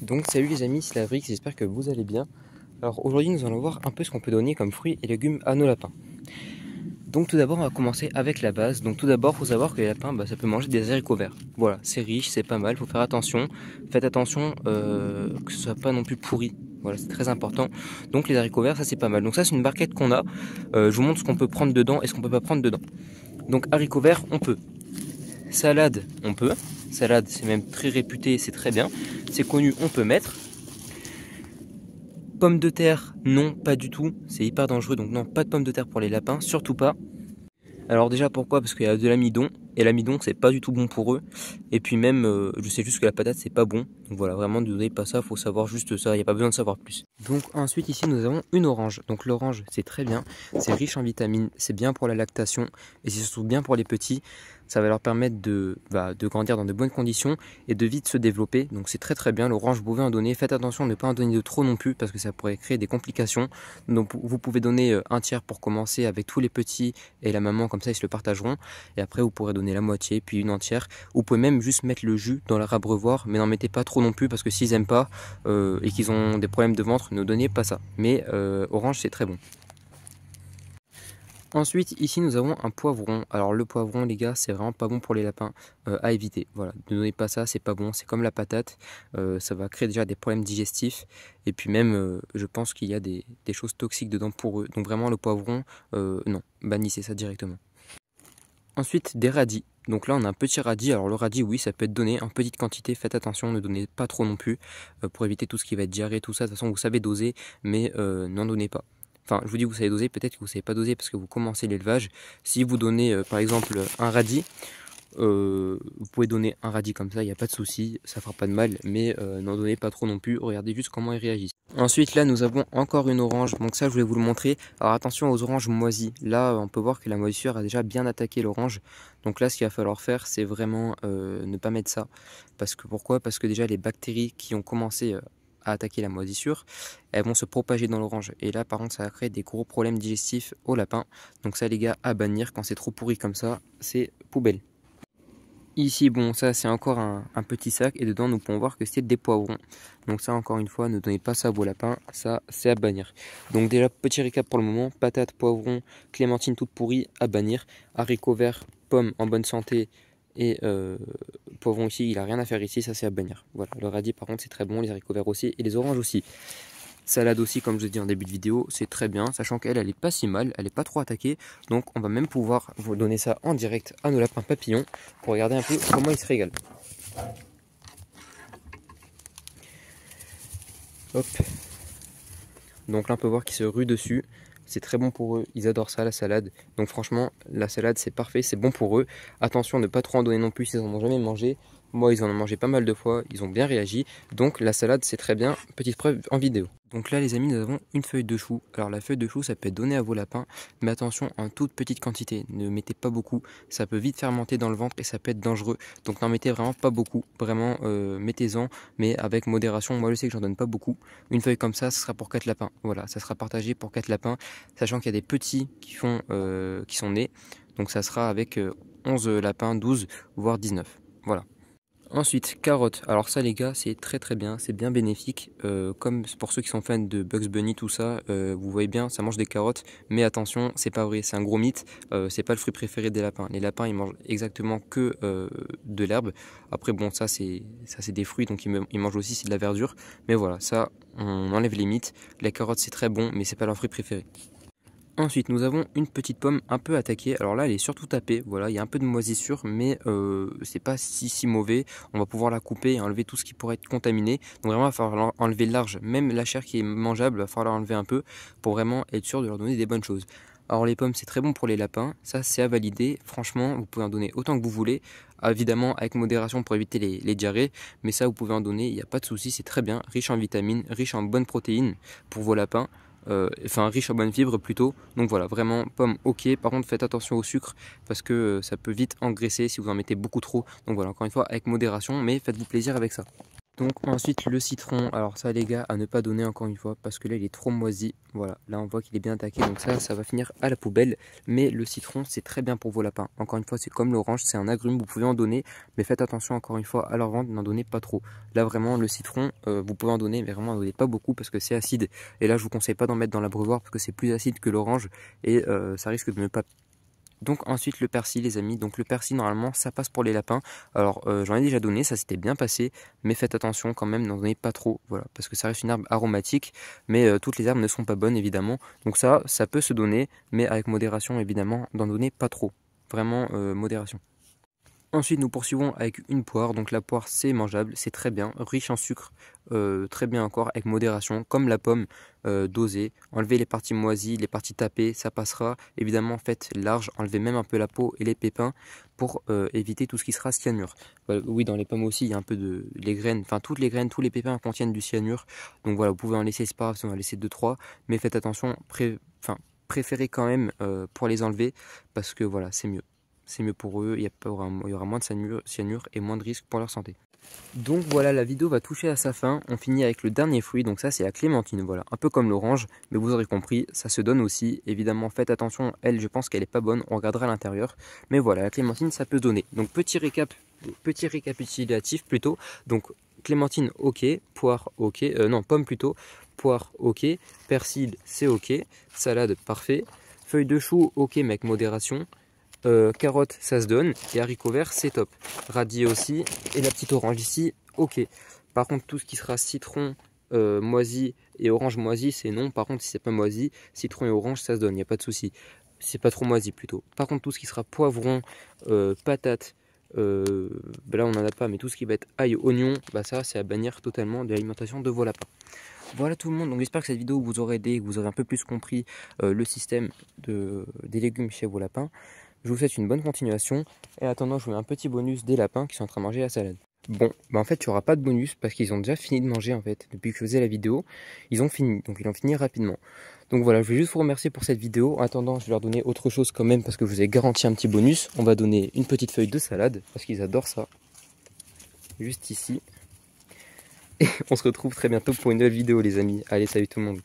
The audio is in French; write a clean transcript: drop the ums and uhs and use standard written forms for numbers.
Donc salut les amis, c'est Lavrix, j'espère que vous allez bien. Alors aujourd'hui nous allons voir un peu ce qu'on peut donner comme fruits et légumes à nos lapins. Donc tout d'abord on va commencer avec la base. Donc tout d'abord il faut savoir que les lapins ça peut manger des haricots verts. Voilà, c'est riche, c'est pas mal, il faut faire attention. Faites attention que ce soit pas non plus pourri. Voilà, c'est très important. Donc les haricots verts ça c'est pas mal. Donc ça c'est une barquette qu'on a. Je vous montre ce qu'on peut prendre dedans et ce qu'on peut pas prendre dedans. Donc haricots verts on peut. Salade on peut. Salade c'est même très réputé, c'est très bien. C'est connu, on peut mettre. Pommes de terre, non, pas du tout. C'est hyper dangereux, donc non, pas de pommes de terre pour les lapins, surtout pas. Alors déjà pourquoi? Parce qu'il y a de l'amidon, et l'amidon c'est pas du tout bon pour eux. Et puis même, je sais juste que la patate c'est pas bon. Donc voilà, vraiment ne donnez pas ça, faut savoir juste ça, il n'y a pas besoin de savoir plus. Donc ensuite ici nous avons une orange. Donc l'orange c'est très bien, c'est riche en vitamines, c'est bien pour la lactation, et c'est surtout bien pour les petits. Ça va leur permettre de grandir dans de bonnes conditions et de vite se développer. Donc c'est très très bien, l'orange vous pouvez en donner. Faites attention de ne pas en donner de trop non plus parce que ça pourrait créer des complications. Donc vous pouvez donner un tiers pour commencer avec tous les petits et la maman, comme ça ils se le partageront. Et après vous pourrez donner la moitié, puis une entière. Vous pouvez même juste mettre le jus dans leur abreuvoir, mais n'en mettez pas trop non plus parce que s'ils n'aiment pas et qu'ils ont des problèmes de ventre, ne donnez pas ça. Mais orange c'est très bon. Ensuite, ici nous avons un poivron. Alors le poivron, les gars, c'est vraiment pas bon pour les lapins, à éviter. Voilà, ne donnez pas ça, c'est pas bon. C'est comme la patate, ça va créer déjà des problèmes digestifs. Et puis même, je pense qu'il y a des choses toxiques dedans pour eux. Donc vraiment le poivron, non, bannissez ça directement. Ensuite, des radis. Donc là, on a un petit radis. Alors le radis, oui, ça peut être donné en petite quantité. Faites attention, ne donnez pas trop non plus, pour éviter tout ce qui va être diarrhée, tout ça. De toute façon, vous savez doser, mais n'en donnez pas. Enfin, je vous dis que vous savez doser, peut-être que vous ne savez pas doser parce que vous commencez l'élevage. Si vous donnez par exemple un radis, vous pouvez donner un radis comme ça, il n'y a pas de souci, ça fera pas de mal, mais n'en donnez pas trop non plus, regardez juste comment ils réagissent. Ensuite là nous avons encore une orange, donc ça je voulais vous le montrer. Alors attention aux oranges moisies, là on peut voir que la moisissure a déjà bien attaqué l'orange. Donc là ce qu'il va falloir faire c'est vraiment ne pas mettre ça. Pourquoi? Parce que déjà les bactéries qui ont commencé à attaquer la moisissure, elles vont se propager dans l'orange. Et là par contre ça va créer des gros problèmes digestifs aux lapins. Donc ça les gars à bannir, quand c'est trop pourri comme ça, c'est poubelle. Ici, bon, ça c'est encore un petit sac et dedans nous pouvons voir que c'est des poivrons. Donc ça encore une fois, ne donnez pas ça à vos lapins, ça c'est à bannir. Donc déjà, petit récap pour le moment, patates, poivrons, clémentines toutes pourries à bannir, haricots verts, pommes en bonne santé et poivrons ici, il n'a rien à faire ici, ça c'est à bannir. Voilà, le radis par contre c'est très bon, les haricots verts aussi et les oranges aussi. Salade aussi, comme je l'ai dit en début de vidéo, c'est très bien, sachant qu'elle est pas si mal, elle est pas trop attaquée. Donc on va même pouvoir vous donner ça en direct à nos lapins papillons pour regarder un peu comment ils se régalent. Hop. Donc là on peut voir qu'ils se ruent dessus. C'est très bon pour eux, ils adorent ça, la salade. Donc franchement, la salade c'est parfait, c'est bon pour eux. Attention de ne pas trop en donner non plus s'ils n'en ont jamais mangé. Moi ils en ont mangé pas mal de fois, ils ont bien réagi. Donc la salade c'est très bien, petite preuve en vidéo. Donc là les amis nous avons une feuille de chou. Alors la feuille de chou ça peut être donné à vos lapins, mais attention en toute petite quantité, ne mettez pas beaucoup, ça peut vite fermenter dans le ventre et ça peut être dangereux. Donc n'en mettez vraiment pas beaucoup, vraiment mettez-en, mais avec modération. Moi je sais que j'en donne pas beaucoup. Une feuille comme ça sera pour 4 lapins, voilà, ça sera partagé pour 4 lapins, sachant qu'il y a des petits qui sont nés, donc ça sera avec 11 lapins, 12 voire 19, voilà. Ensuite, carottes. Alors ça les gars, c'est très très bien, c'est bien bénéfique. Comme pour ceux qui sont fans de Bugs Bunny, tout ça, vous voyez bien, ça mange des carottes. Mais attention, c'est pas vrai, c'est un gros mythe. C'est pas le fruit préféré des lapins. Les lapins, ils mangent exactement que de l'herbe. Après bon, ça c'est des fruits, donc ils mangent aussi c'est de la verdure. Mais voilà, ça, on enlève les mythes. Les carottes c'est très bon, mais c'est pas leur fruit préféré. Ensuite, nous avons une petite pomme un peu attaquée. Alors là, elle est surtout tapée. Voilà, il y a un peu de moisissure, mais c'est pas si mauvais. On va pouvoir la couper et enlever tout ce qui pourrait être contaminé. Donc vraiment, il va falloir enlever large. Même la chair qui est mangeable, il va falloir enlever un peu pour vraiment être sûr de leur donner des bonnes choses. Alors les pommes, c'est très bon pour les lapins. Ça, c'est à valider. Franchement, vous pouvez en donner autant que vous voulez. Évidemment, avec modération pour éviter les diarrhées. Mais ça, vous pouvez en donner. Il n'y a pas de souci. C'est très bien. Riche en vitamines, riche en bonnes protéines pour vos lapins. Riche en bonnes fibres plutôt. Donc voilà, vraiment pomme ok. Par contre faites attention au sucre parce que ça peut vite engraisser si vous en mettez beaucoup trop. Donc voilà, encore une fois avec modération, mais faites-vous plaisir avec ça. Donc ensuite le citron, alors ça les gars à ne pas donner encore une fois parce que là il est trop moisi, voilà, là on voit qu'il est bien attaqué donc ça va finir à la poubelle, mais le citron c'est très bien pour vos lapins, encore une fois c'est comme l'orange, c'est un agrume, vous pouvez en donner, mais faites attention encore une fois à leur vente, n'en donnez pas trop. Là vraiment le citron, vous pouvez en donner mais vraiment n'en donnez pas beaucoup parce que c'est acide, et là je vous conseille pas d'en mettre dans l'abreuvoir parce que c'est plus acide que l'orange et ça risque de ne pas. Donc ensuite le persil les amis, donc le persil normalement ça passe pour les lapins, alors j'en ai déjà donné, ça s'était bien passé, mais faites attention quand même, n'en donnez pas trop, voilà, parce que ça reste une herbe aromatique, mais toutes les herbes ne sont pas bonnes évidemment, donc ça peut se donner, mais avec modération évidemment, n'en donnez pas trop, vraiment modération. Ensuite, nous poursuivons avec une poire. Donc la poire, c'est mangeable, c'est très bien, riche en sucre, très bien encore, avec modération, comme la pomme, dosée. Enlevez les parties moisies, les parties tapées, ça passera. Évidemment, faites large, enlevez même un peu la peau et les pépins pour éviter tout ce qui sera cyanure. Oui, dans les pommes aussi, il y a un peu de... les graines, enfin toutes les graines, tous les pépins contiennent du cyanure. Donc voilà, vous pouvez en laisser, c'est pas grave si on va laisser 2-3, mais faites attention, préférez quand même pour les enlever, parce que voilà, c'est mieux. C'est mieux pour eux, il y aura moins de cyanure et moins de risques pour leur santé. Donc voilà, la vidéo va toucher à sa fin. On finit avec le dernier fruit, donc ça c'est la clémentine, voilà. Un peu comme l'orange, mais vous aurez compris, ça se donne aussi. Évidemment, faites attention, elle, je pense qu'elle est pas bonne, on regardera à l'intérieur. Mais voilà, la clémentine, ça peut se donner. Donc petit récapitulatif plutôt. Donc clémentine, ok, poire, ok, non, pomme plutôt, poire, ok, persil, c'est ok, salade, parfait, feuilles de chou, ok, mais avec modération. Carottes ça se donne, et haricots verts c'est top, radis aussi, et la petite orange ici ok. Par contre tout ce qui sera citron moisi et orange moisi c'est non. Par contre si c'est pas moisi, citron et orange ça se donne, il n'y a pas de souci, c'est pas trop moisi plutôt. Par contre tout ce qui sera poivron, patate, là on en a pas, mais tout ce qui va être ail, oignon, bah ça c'est à bannir totalement de l'alimentation de vos lapins. Voilà tout le monde, donc j'espère que cette vidéo vous aura aidé, que vous aurez un peu plus compris le système des légumes chez vos lapins. Je vous souhaite une bonne continuation, et en attendant je vous mets un petit bonus des lapins qui sont en train de manger la salade. Bon, bah en fait il n'y aura pas de bonus parce qu'ils ont déjà fini de manger en fait, depuis que je faisais la vidéo, ils ont fini, donc ils ont fini rapidement. Donc voilà, je vais juste vous remercier pour cette vidéo, en attendant je vais leur donner autre chose quand même parce que je vous ai garanti un petit bonus. On va donner une petite feuille de salade, parce qu'ils adorent ça, juste ici. Et on se retrouve très bientôt pour une nouvelle vidéo les amis, allez salut tout le monde.